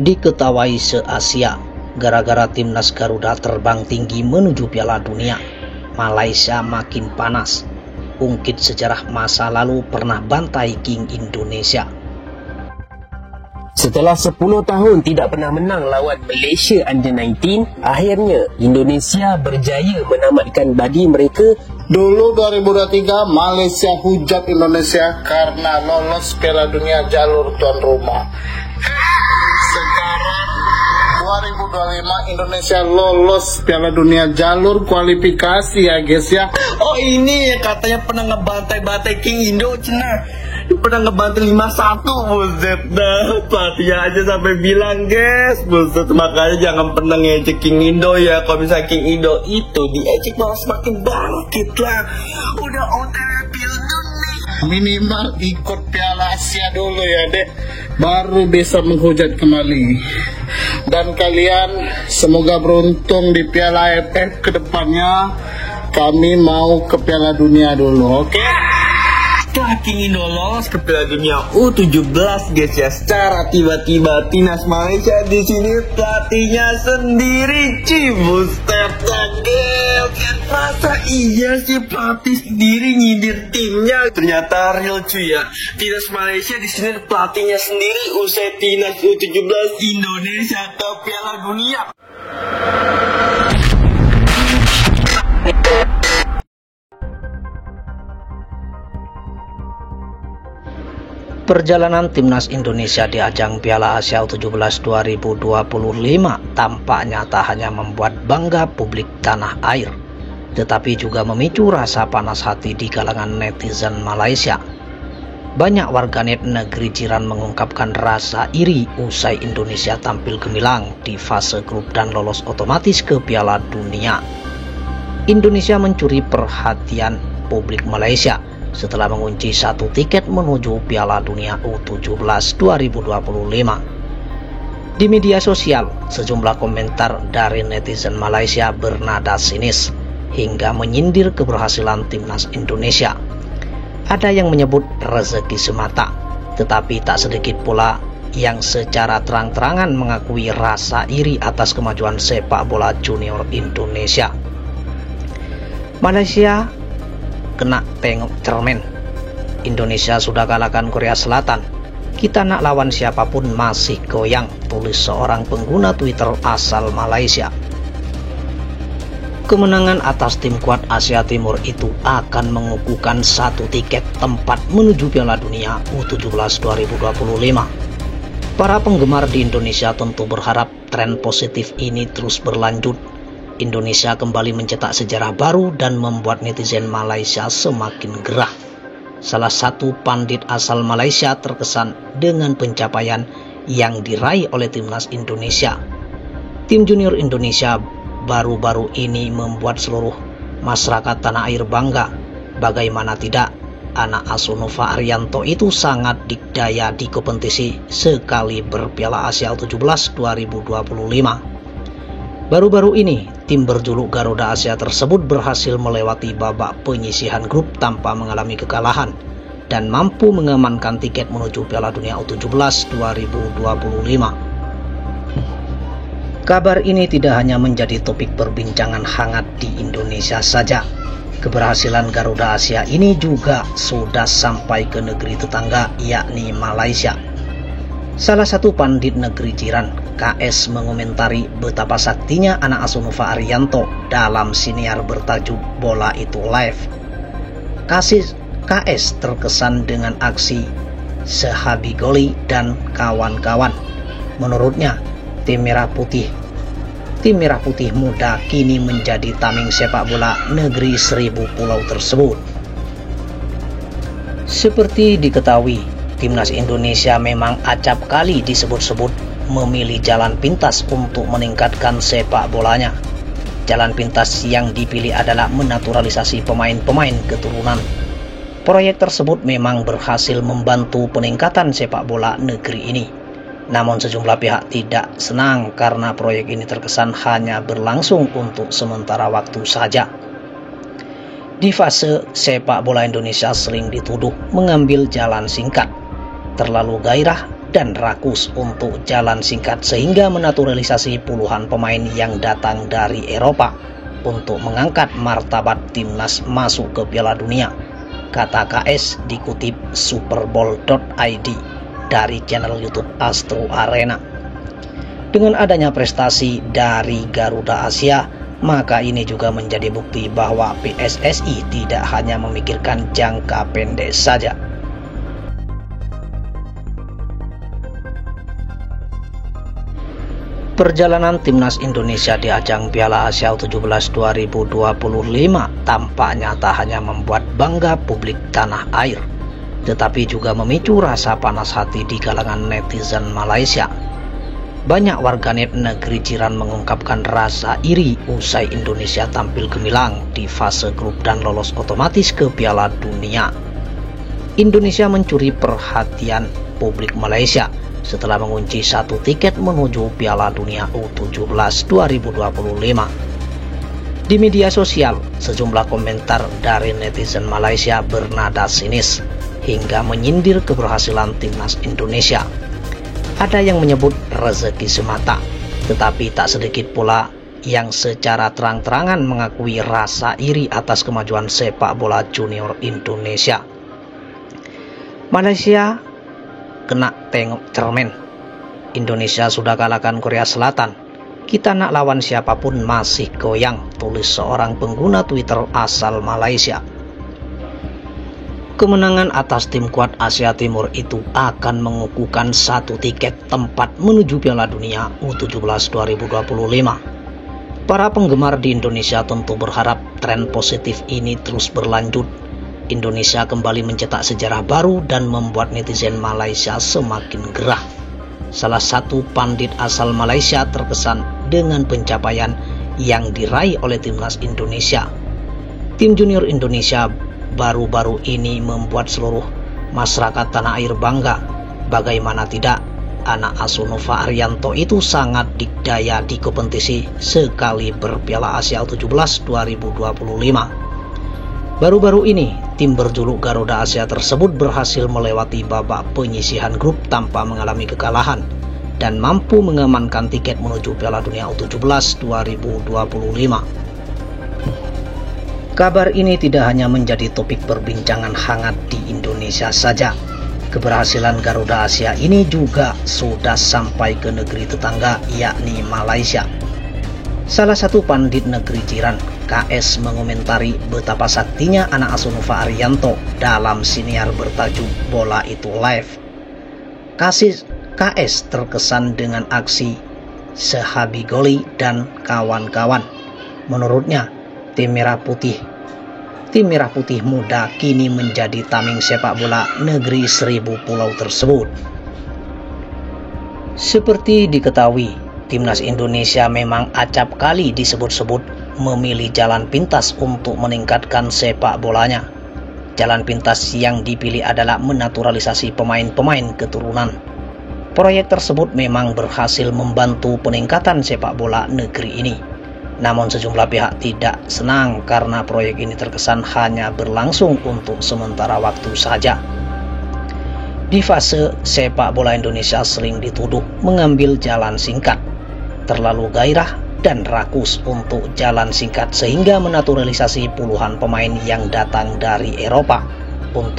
diketahui se-Asia gara-gara timnas Garuda terbang tinggi menuju Piala Dunia. Malaysia makin panas. Ungkit sejarah masa lalu pernah bantai King Indonesia. Setelah 10 tahun tidak pernah menang lawan Malaysia Under-19, akhirnya Indonesia berjaya menamatkan badi mereka. Dulu 2023 Malaysia hujat Indonesia karena lolos Piala Dunia jalur tuan rumah. Sekarang 2025 Indonesia lolos Piala Dunia jalur kualifikasi ya guys ya. Oh ini katanya pernah ngebantai-bantai King Indo cina. Pernah ngebantai 5-1. Buset dah, pelatihnya aja sampai bilang guys, buset, makanya jangan pernah ngejek King Indo ya. Kalau misalnya King Indo itu diejek malah semakin bangkit lah. Udah OTW Piala Dunia. Minimal ikut Piala Asia dulu ya dek, baru bisa menghujat kembali. Dan kalian semoga beruntung di Piala AFF kedepannya. Kami mau ke Piala Dunia dulu, oke? Setelah King Indo lolos ke Piala Dunia U17 guys ya, secara tiba-tiba timnas Malaysia di sini pelatihnya sendiri Buset guys. Masa iya sih pelatih sendiri nyindir timnya? Ternyata real cuy ya. Timnas Malaysia di sini pelatihnya sendiri usai timnas U17 Indonesia ke Piala Dunia. Perjalanan timnas Indonesia di ajang Piala Asia U17 2025 tampaknya tak hanya membuat bangga publik tanah air, tetapi juga memicu rasa panas hati di kalangan netizen Malaysia. Banyak warganet negeri jiran mengungkapkan rasa iri usai Indonesia tampil gemilang di fase grup dan lolos otomatis ke Piala Dunia. Indonesia mencuri perhatian publik Malaysia setelah mengunci satu tiket menuju Piala Dunia U17 2025. Di media sosial, sejumlah komentar dari netizen Malaysia bernada sinis hingga menyindir keberhasilan timnas Indonesia. Ada yang menyebut rezeki semata, tetapi tak sedikit pula yang secara terang-terangan mengakui rasa iri atas kemajuan sepak bola junior Indonesia. Malaysia kena tengok cermin. Indonesia sudah kalahkan Korea Selatan. Kita nak lawan siapapun masih goyang, tulis seorang pengguna Twitter asal Malaysia. Kemenangan atas tim kuat Asia Timur itu akan mengukuhkan satu tiket tempat menuju Piala Dunia U17 2025. Para penggemar di Indonesia tentu berharap tren positif ini terus berlanjut. Indonesia kembali mencetak sejarah baru dan membuat netizen Malaysia semakin gerah. Salah satu pandit asal Malaysia terkesan dengan pencapaian yang diraih oleh timnas Indonesia. Tim junior Indonesia baru-baru ini membuat seluruh masyarakat tanah air bangga. Bagaimana tidak, anak asuh Nova Arianto itu sangat dikdaya di kompetisi sekali berPiala Asia U17 2025. Baru-baru ini, tim berjuluk Garuda Asia tersebut berhasil melewati babak penyisihan grup tanpa mengalami kekalahan dan mampu mengamankan tiket menuju Piala Dunia U17 2025. Kabar ini tidak hanya menjadi topik perbincangan hangat di Indonesia saja. Keberhasilan Garuda Asia ini juga sudah sampai ke negeri tetangga, yakni Malaysia. Salah satu pandit negeri jiran, KS, mengomentari betapa saktinya anak asuh Nova Arianto dalam siniar bertajuk Bola Itu Live. KS terkesan dengan aksi Sehabigoli dan kawan-kawan. Menurutnya, tim merah putih muda kini menjadi tameng sepak bola negeri 1000 pulau tersebut. Seperti diketahui, timnas Indonesia memang acap kali disebut-sebut memilih jalan pintas untuk meningkatkan sepak bolanya. Jalan pintas yang dipilih adalah menaturalisasi pemain-pemain keturunan. Proyek tersebut memang berhasil membantu peningkatan sepak bola negeri ini. Namun sejumlah pihak tidak senang karena proyek ini terkesan hanya berlangsung untuk sementara waktu saja. Di fase sepak bola Indonesia sering dituduh mengambil jalan singkat, terlalu gairah dan rakus untuk jalan singkat sehingga menaturalisasi puluhan pemain yang datang dari Eropa untuk mengangkat martabat timnas masuk ke Piala Dunia, kata KS dikutip superbowl.id dari channel YouTube Astro Arena. Dengan adanya prestasi dari Garuda Asia, maka ini juga menjadi bukti bahwa PSSI tidak hanya memikirkan jangka pendek saja. Perjalanan timnas Indonesia di ajang Piala Asia U17 2025 tampaknya tak hanya membuat bangga publik tanah air, tetapi juga memicu rasa panas hati di kalangan netizen Malaysia. Banyak warganet negeri jiran mengungkapkan rasa iri usai Indonesia tampil gemilang di fase grup dan lolos otomatis ke Piala Dunia. Indonesia mencuri perhatian publik Malaysia setelah mengunci 1 tiket menuju Piala Dunia U17 2025. Di media sosial, sejumlah komentar dari netizen Malaysia bernada sinis hingga menyindir keberhasilan timnas Indonesia. Ada yang menyebut rezeki semata, tetapi tak sedikit pula yang secara terang-terangan mengakui rasa iri atas kemajuan sepak bola junior Indonesia. Malaysia kena tengok cermin. Indonesia sudah kalahkan Korea Selatan. Kita nak lawan siapapun masih goyang, tulis seorang pengguna Twitter asal Malaysia. Kemenangan atas tim kuat Asia Timur itu akan mengukuhkan 1 tiket tempat menuju Piala Dunia U17 2025. Para penggemar di Indonesia tentu berharap tren positif ini terus berlanjut. Indonesia kembali mencetak sejarah baru dan membuat netizen Malaysia semakin gerah. Salah satu pandit asal Malaysia terkesan dengan pencapaian yang diraih oleh timnas Indonesia. Tim junior Indonesia baru-baru ini membuat seluruh masyarakat tanah air bangga. Bagaimana tidak, anak asuh Nova Arianto itu sangat dikdaya di kompetisi sekali berPiala Asia U17 2025. Baru-baru ini, tim berjuluk Garuda Asia tersebut berhasil melewati babak penyisihan grup tanpa mengalami kekalahan dan mampu mengamankan tiket menuju Piala Dunia U17 2025. Kabar ini tidak hanya menjadi topik perbincangan hangat di Indonesia saja. Keberhasilan Garuda Asia ini juga sudah sampai ke negeri tetangga, yakni Malaysia. Salah satu pandit negeri jiran, KS, mengomentari betapa saktinya anak asuh Nova Arianto dalam siniar bertajuk Bola Itu Live. KS terkesan dengan aksi Sehabigoli dan kawan-kawan. Menurutnya, tim merah putih muda kini menjadi tameng sepak bola negeri 1000 pulau tersebut. Seperti diketahui, timnas Indonesia memang acap kali disebut-sebut memilih jalan pintas untuk meningkatkan sepak bolanya. Jalan pintas yang dipilih adalah menaturalisasi pemain-pemain keturunan. Proyek tersebut memang berhasil membantu peningkatan sepak bola negeri ini. Namun sejumlah pihak tidak senang karena proyek ini terkesan hanya berlangsung untuk sementara waktu saja. Di fase sepak bola Indonesia sering dituduh mengambil jalan singkat, terlalu gairah dan rakus untuk jalan singkat sehingga menaturalisasi puluhan pemain yang datang dari Eropa untuk